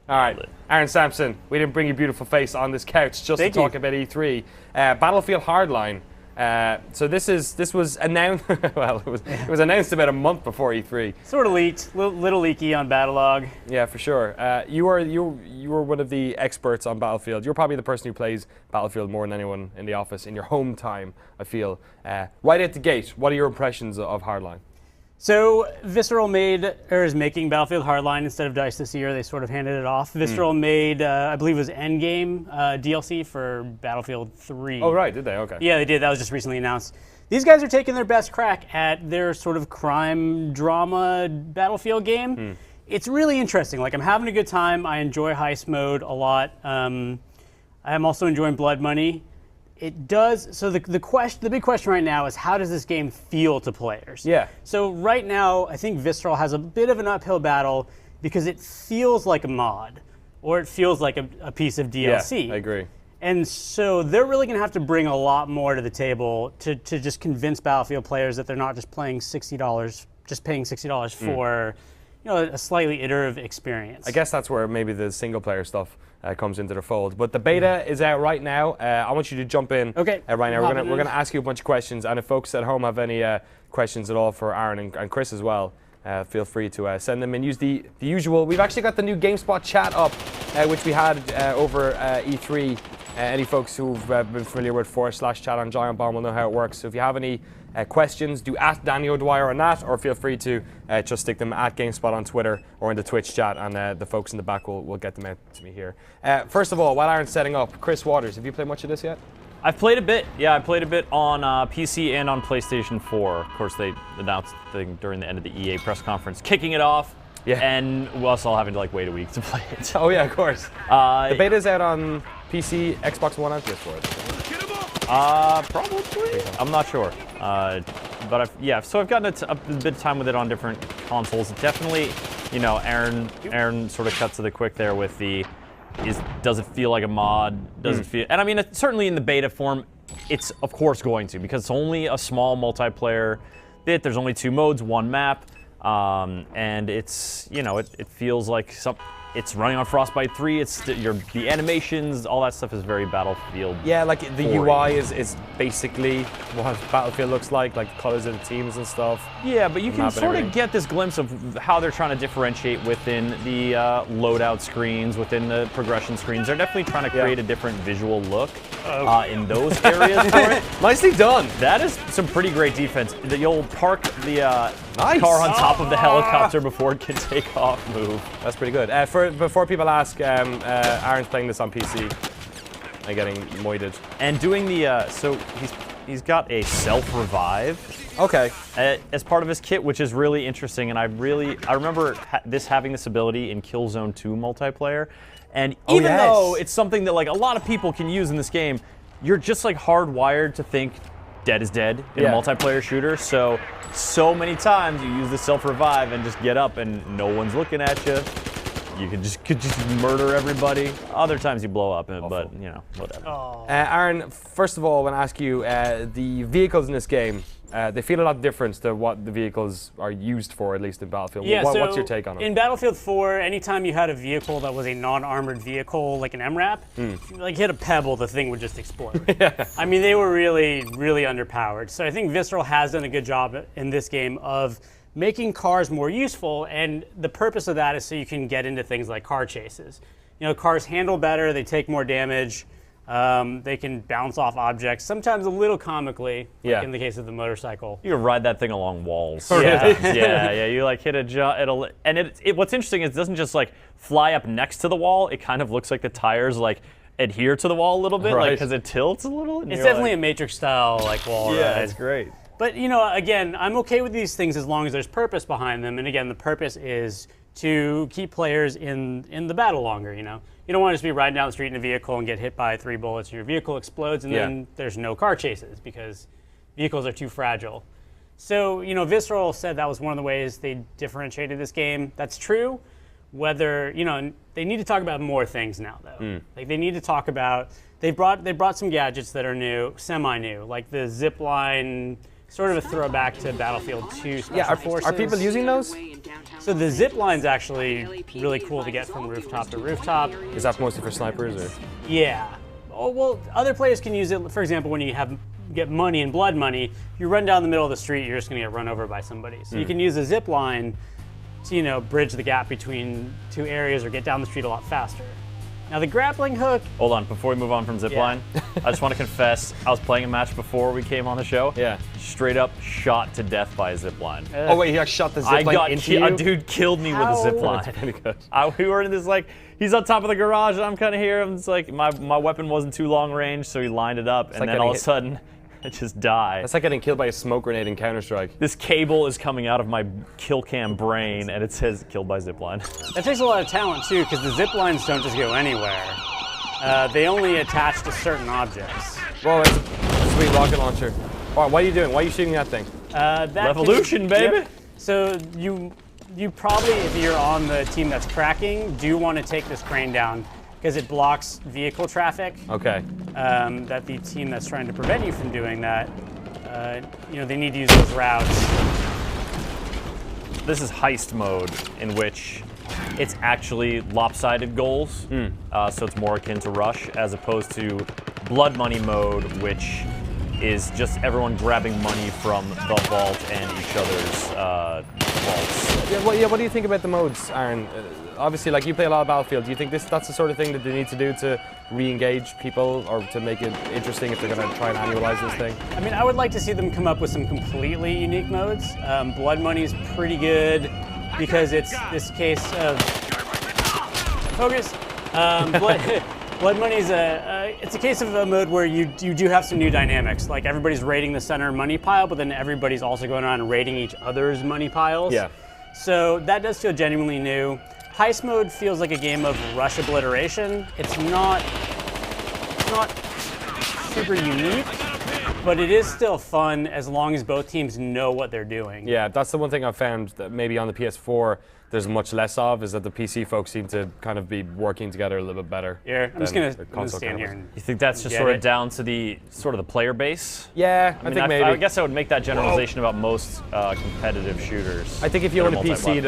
All right, Aaron Sampson, we didn't bring your beautiful face on this couch just to talk about E3. Battlefield Hardline. So this was announced. Well, it was announced about a month before E3. Sort of leaked, little leaky on Battlelog. Yeah, for sure. You were one of the experts on Battlefield. You're probably the person who plays Battlefield more than anyone in the office in your home time, I feel. Right at the gate, what are your impressions of Hardline? So Visceral is making Battlefield Hardline instead of DICE this year. They sort of handed it off. Visceral made, I believe it was Endgame DLC for Battlefield 3. Oh, right, did they? Okay. Yeah, they did. That was just recently announced. These guys are taking their best crack at their sort of crime drama Battlefield game. It's really interesting. Like, I'm having a good time. I enjoy heist mode a lot. I'm also enjoying Blood Money. It does. So the big question right now is, how does this game feel to players? Yeah. So right now, I think Visceral has a bit of an uphill battle because it feels like a mod, or it feels like a piece of DLC. Yeah, I agree. And so they're really going to have to bring a lot more to the table to just convince Battlefield players that they're not just paying $60 for a slightly iterative experience. I guess that's where maybe the single player stuff comes into the fold. But the beta is out right now. I want you to jump in right now. We're gonna ask you a bunch of questions, and if folks at home have any questions at all for Aaron and Chris as well, feel free to send them and use the usual. We've actually got the new GameSpot chat up, which we had over E3. Any folks who've been familiar with /chat on Giant Bomb will know how it works. So if you have any questions, do ask Danny O'Dwyer on that, or feel free to just stick them at GameSpot on Twitter or in the Twitch chat, and the folks in the back will get them out to me here. First of all, while Aaron's setting up, Chris Waters, have you played much of this yet? I've played a bit. Yeah, I played a bit on PC and on PlayStation 4. Of course, they announced the thing during the end of the EA press conference, kicking it off. Yeah. And we're also having to wait a week to play it. Oh yeah, of course. The beta's out on PC, Xbox One, and PS4. Probably. I'm not sure. But so I've gotten a bit of time with it on different consoles. Definitely, Aaron sort of cuts to the quick there with does it feel like a mod? Does it feel? And I mean, certainly in the beta form, it's of course going to, because it's only a small multiplayer bit. There's only 2 modes, 1 map. And it's, it feels like it's running on Frostbite 3. It's the animations, all that stuff is very Battlefield. Yeah, like the UI is basically what Battlefield looks like the colors of the teams and stuff. Yeah, but you can sort of get this glimpse of how they're trying to differentiate within the loadout screens, within the progression screens. They're definitely trying to create a different visual look in those areas for it. Nicely done. That is some pretty great defense. You'll park the car on top of the helicopter before it can take off move. That's pretty good. Before people ask, Aaron's playing this on PC and getting moided. And doing so he's got a self-revive. Okay. As part of his kit, which is really interesting, and I remember having this ability in Killzone 2 multiplayer, and even though it's something that a lot of people can use in this game, you're just hardwired to think dead is dead in a multiplayer shooter. So many times you use the self-revive and just get up and no one's looking at you. You could just murder everybody. Other times you blow up, but whatever. Aaron, first of all, I want to ask you, the vehicles in this game, they feel a lot different to what the vehicles are used for, at least in Battlefield. Yeah, what's your take on it? In Battlefield 4, anytime you had a vehicle that was a non-armored vehicle, like an MRAP, hit a pebble, the thing would just explode. I mean, they were really, really underpowered. So I think Visceral has done a good job in this game of making cars more useful, and the purpose of that is so you can get into things like car chases. Cars handle better, they take more damage, they can bounce off objects, sometimes a little comically, like in the case of the motorcycle. You can ride that thing along walls. Yeah. You hit a jump, and what's interesting is it doesn't just fly up next to the wall, it kind of looks like the tires adhere to the wall a little bit, because it tilts a little. It's definitely a Matrix style wall ride. Yeah, it's great. But, again, I'm okay with these things as long as there's purpose behind them. And again, the purpose is to keep players in the battle longer, You don't want to just be riding down the street in a vehicle and get hit by 3 bullets and your vehicle explodes and then there's no car chases because vehicles are too fragile. So, Visceral said that was one of the ways they differentiated this game. That's true. Whether, they need to talk about more things now, though. They need to talk about, they brought some gadgets that are new, semi-new, like the zip line sort of a throwback to Battlefield 2 Special Yeah, Forces. are people using those? So the zip line's actually really cool to get from rooftop to rooftop. Is that mostly for snipers, or? Yeah. Oh, well, other players can use it. For example, when you get money and blood money, you run down the middle of the street, you're just going to get run over by somebody. So you can use a zip line to, bridge the gap between two areas or get down the street a lot faster. Now the grappling hook. Hold on, before we move on from zipline, I just want to confess, I was playing a match before we came on the show. Yeah. Straight up shot to death by a zipline. Oh wait, he shot the zipline into you? A dude killed me with a zipline. That's pretty good. We were in this he's on top of the garage and I'm kind of here. And it's like my weapon wasn't too long range, so he lined it up, and then all of a sudden, I just die. That's like getting killed by a smoke grenade in Counter-Strike. This cable is coming out of my kill cam brain, and it says killed by zipline. That takes a lot of talent too, because the zip lines don't just go anywhere. They only attach to certain objects. Whoa, that's a sweet rocket launcher. Wow, what are you doing? Why are you shooting that thing? Revolution, baby! Yep. So you probably, if you're on the team that's cracking, do want to take this crane down, because it blocks vehicle traffic. Okay. That the team that's trying to prevent you from doing that, they need to use those routes. This is heist mode, in which it's actually lopsided goals, so it's more akin to Rush, as opposed to blood money mode, which is just everyone grabbing money from the vault and each other's vaults. Yeah, what do you think about the modes, Aaron? Obviously, you play a lot of Battlefield. Do you think that's the sort of thing that they need to do to re-engage people, or to make it interesting if they're going to try and annualize this thing? I mean, I would like to see them come up with some completely unique modes. Blood Money's pretty good because it's this case of focus. Blood Money's it's a case of a mode where you do have some new dynamics. Like everybody's raiding the center money pile, but then everybody's also going around and raiding each other's money piles. Yeah. So that does feel genuinely new. Heist mode feels like a game of rush obliteration. It's not super unique, but it is still fun as long as both teams know what they're doing. Yeah, that's the one thing I've found that maybe on the PS4 there's much less of, is that the PC folks seem to kind of be working together a little bit better. Yeah, I'm just gonna stand here. You think that's just sort of down to the player base? Yeah, I think maybe. I guess I would make that generalization about most competitive shooters. I think if you own a PC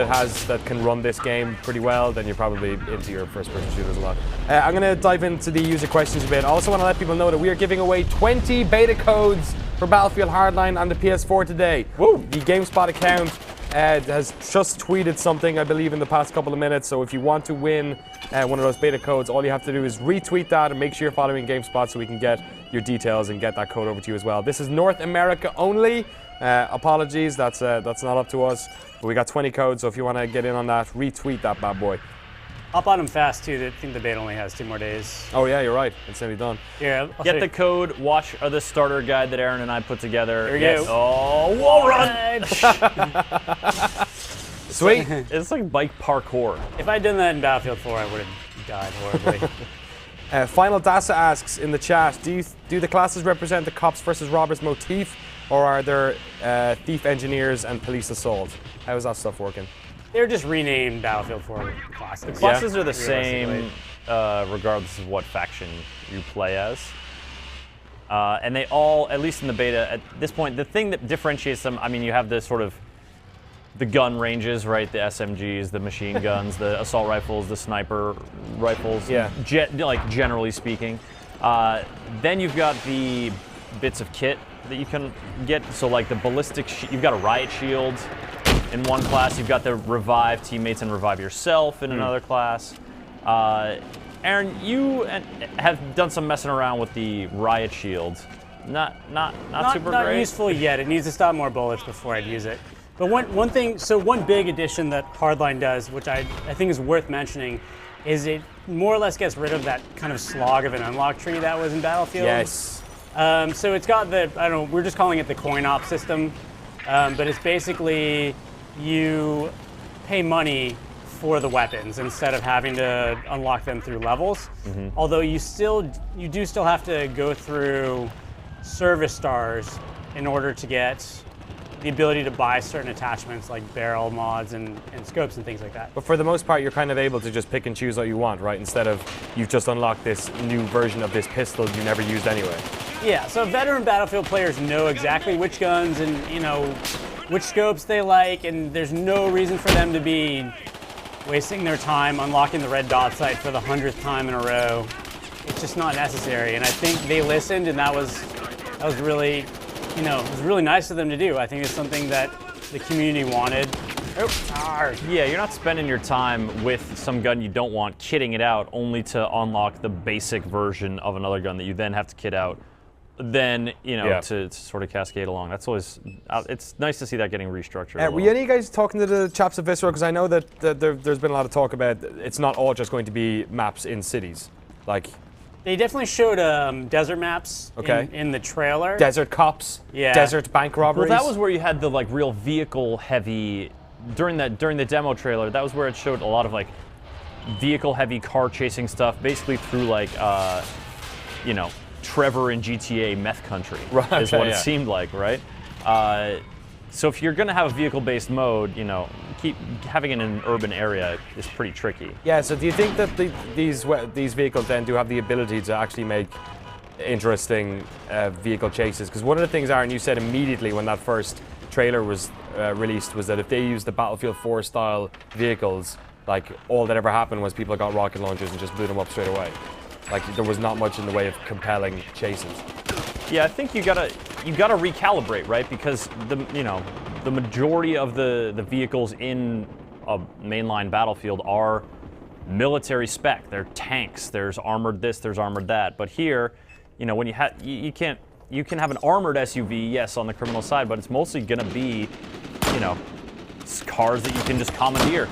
that can run this game pretty well, then you're probably into your first-person shooters a lot. I'm going to dive into the user questions a bit. I also want to let people know that we are giving away 20 beta codes for Battlefield Hardline on the PS4 today. Woo! The GameSpot account has just tweeted something, I believe, in the past couple of minutes. So if you want to win one of those beta codes, all you have to do is retweet that and make sure you're following GameSpot so we can get your details and get that code over to you as well. This is North America only. Apologies, that's not up to us. But we got 20 codes, so if you want to get in on that, retweet that bad boy. Hop on them fast too. I think the beta only has 2 more days. Oh yeah, you're right. It's nearly done. Yeah. Get the code. Watch the starter guide that Aaron and I put together. Here we go. Oh, wall run! Sweet. It's like bike parkour. If I'd done that in Battlefield 4, I would have died horribly. Final Dasa asks in the chat, do the classes represent the cops versus robbers motif, or are there thief engineers and police assault? How is that stuff working? They're just renamed Battlefield 4 classes. The classes are the same regardless of what faction you play as. And they all, at least in the beta, at this point, the thing that differentiates them, I mean, you have the sort of the gun ranges, right? The SMGs, the machine guns, the assault rifles, the sniper rifles. Yeah. Generally speaking. Then you've got the bits of kit that you can get. So like the ballistic, you've got a riot shield in one class. You've got the revive teammates and revive yourself in another class. Aaron, you have done some messing around with the riot shield. Not super great. Not useful yet. It needs to stop more bullets before I'd use it. But one thing, so one big addition that Hardline does, which I think is worth mentioning, is it more or less gets rid of that kind of slog of an unlock tree that was in Battlefield. Yes. So it's got the, I don't know, we're just calling it the coin op system, but it's basically you pay money for the weapons instead of having to unlock them through levels. Although you do still have to go through service stars in order to get the ability to buy certain attachments like barrel mods and scopes and things like that. But for the most part, you're kind of able to just pick and choose what you want, right? Instead of you've just unlocked this new version of this pistol you never used anyway. Yeah, so veteran Battlefield players know exactly which guns and, which scopes they like, and there's no reason for them to be wasting their time unlocking the red dot sight for the 100th time in a row. It's just not necessary, and I think they listened, and that was really, it was really nice of them to do. I think it's something that the community wanted. Yeah, you're not spending your time with some gun you don't want, kitting it out, only to unlock the basic version of another gun that you then have to kit out, then, to sort of cascade along. That's always, it's nice to see that getting restructured. Were any of you guys talking to the chaps at Visceral? Because I know that there's been a lot of talk about it's not all just going to be maps in cities. They definitely showed desert maps in the trailer. Desert cops, desert bank robberies. Well, that was where you had the real vehicle heavy. During the demo trailer, that was where it showed a lot of vehicle heavy car chasing stuff, basically through Trevor in GTA meth country, is what it seemed like, right? So if you're going to have a vehicle-based mode, keep having it in an urban area is pretty tricky. Yeah. So do you think that these vehicles then do have the ability to actually make interesting vehicle chases? Because one of the things, Aaron, you said immediately when that first trailer was released was that if they used the Battlefield 4 style vehicles, all that ever happened was people got rocket launchers and just blew them up straight away. There was not much in the way of compelling chases. Yeah, I think you gotta recalibrate, right? Because the majority of the vehicles in a mainline Battlefield are military spec. They're tanks. There's armored this. There's armored that. But here, when you can have an armored SUV, yes, on the criminal side, but it's mostly gonna be, cars that you can just commandeer.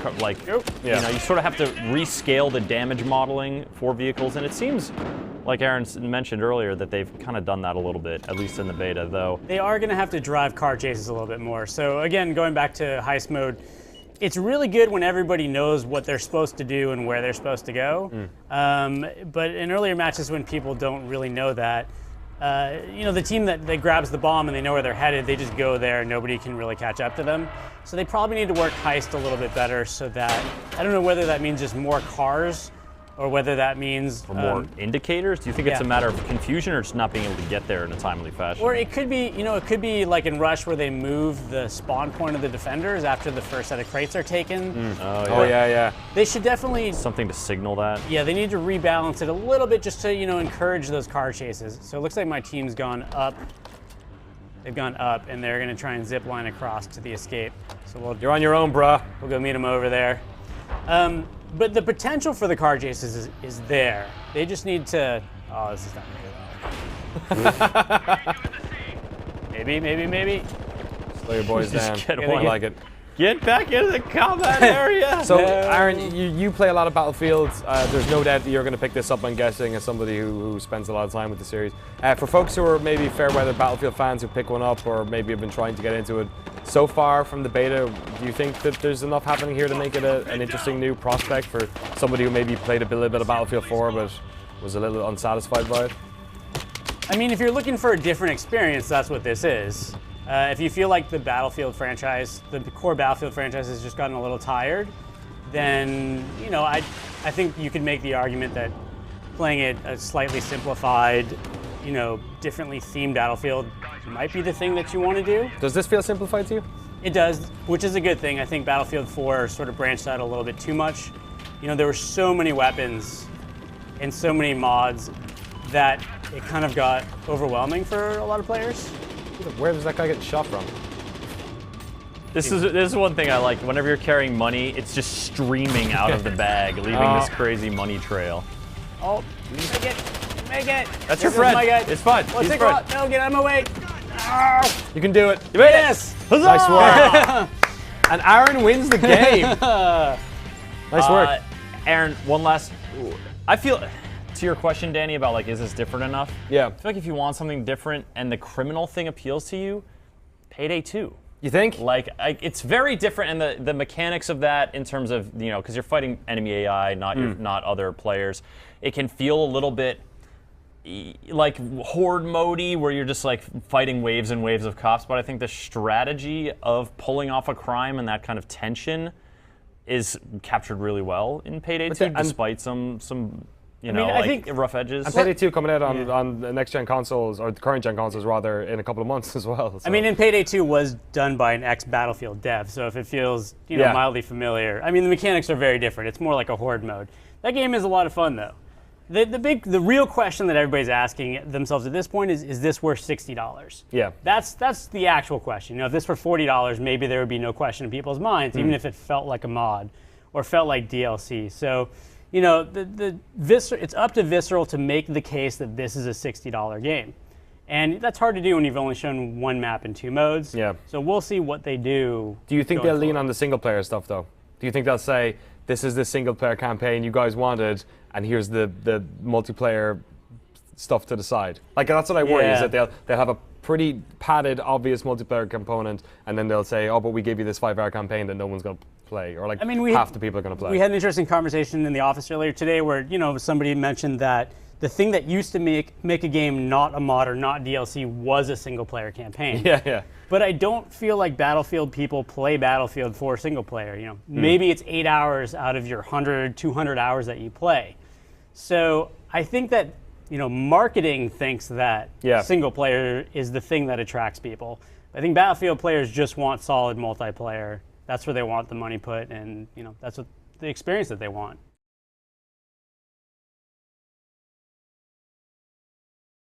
You sort of have to rescale the damage modeling for vehicles, and it seems, like Aaron mentioned earlier, that they've kind of done that a little bit, at least in the beta, though. They are going to have to drive car chases a little bit more. So again, going back to heist mode, it's really good when everybody knows what they're supposed to do and where they're supposed to go. But in earlier matches when people don't really know that, the team that grabs the bomb and they know where they're headed, they just go there and nobody can really catch up to them. So they probably need to work heist a little bit better so that, I don't know whether that means just more cars or whether that means... Or more indicators? Do you think it's a matter of confusion or just not being able to get there in a timely fashion? Or it could be, it could be like in Rush where they move the spawn point of the defenders after the first set of crates are taken. Oh, yeah. They should definitely... Something to signal that? Yeah, they need to rebalance it a little bit just to, encourage those car chases. So it looks like my team's gone up. They've gone up, and they're going to try and zip line across to the escape. So you're on your own, bruh. We'll go meet them over there. But the potential for the car chases is there. They just need to... Oh, this is not good. Maybe. Slow your boys down. I like it. Get back into the combat area! So, Aaron, you play a lot of Battlefield. There's no doubt that you're going to pick this up, I'm guessing, as somebody who spends a lot of time with the series. For folks who are maybe fair-weather Battlefield fans who pick one up or maybe have been trying to get into it, so far from the beta, do you think that there's enough happening here to make it an interesting new prospect for somebody who maybe played a little bit of Battlefield 4 but was a little unsatisfied by it? I mean, if you're looking for a different experience, that's what this is. If you feel like the Battlefield franchise, the core Battlefield franchise has just gotten a little tired, then, I think you could make the argument that playing it a slightly simplified, differently themed Battlefield might be the thing that you want to do. Does this feel simplified to you? It does, which is a good thing. I think Battlefield 4 sort of branched out a little bit too much. There were so many weapons and so many mods that it kind of got overwhelming for a lot of players. Where does that guy get shot from? This is one thing I like. Whenever you're carrying money, it's just streaming out of the bag, leaving this crazy money trail. Oh, make it. That's your friend. It's fine. Let's take off. No, get out of my way. You can do it. You made it. Huzzah! Nice work. And Aaron wins the game. Nice work. Aaron, one last... I feel... To your question, Danny, about is this different enough? Yeah. I feel like if you want something different and the criminal thing appeals to you, Payday 2. You think? It's very different, and the mechanics of that in terms of, because you're fighting enemy AI, not other players. It can feel a little bit like horde mode-y, where you're just fighting waves and waves of cops, but I think the strategy of pulling off a crime and that kind of tension is captured really well in Payday 2, despite some you know, I like think rough edges. And Payday 2 coming out on the next gen consoles, or the current gen consoles rather, in a couple of months as well. So. I mean, and Payday 2 was done by an ex-Battlefield dev, so if it feels mildly familiar, I mean, the mechanics are very different. It's more like a horde mode. That game is a lot of fun though. The real question that everybody's asking themselves at this point is this worth $60? Yeah. That's the actual question. If this were $40, maybe there would be no question in people's minds, even if it felt like a mod or felt like DLC. So, it's up to Visceral to make the case that this is a $60 game. And that's hard to do when you've only shown one map in 2 modes. Yeah. So we'll see what they do. Do you think they'll lean on the single player stuff though? Do you think they'll say, this is the single player campaign you guys wanted, and here's the multiplayer stuff to the side? Like, that's what I worry, is that they'll have a pretty padded, obvious multiplayer component, and then they'll say, oh, but we gave you this 5-hour campaign that no one's going to play, or like half the people are going to play. We had an interesting conversation in the office earlier today where, somebody mentioned that the thing that used to make a game not a mod or not DLC was a single player campaign. Yeah. But I don't feel like Battlefield people play Battlefield for single player. Maybe it's 8 hours out of your 100, 200 hours that you play. So I think that marketing thinks that single player is the thing that attracts people. I think Battlefield players just want solid multiplayer. That's where they want the money put, and that's what the experience that they want.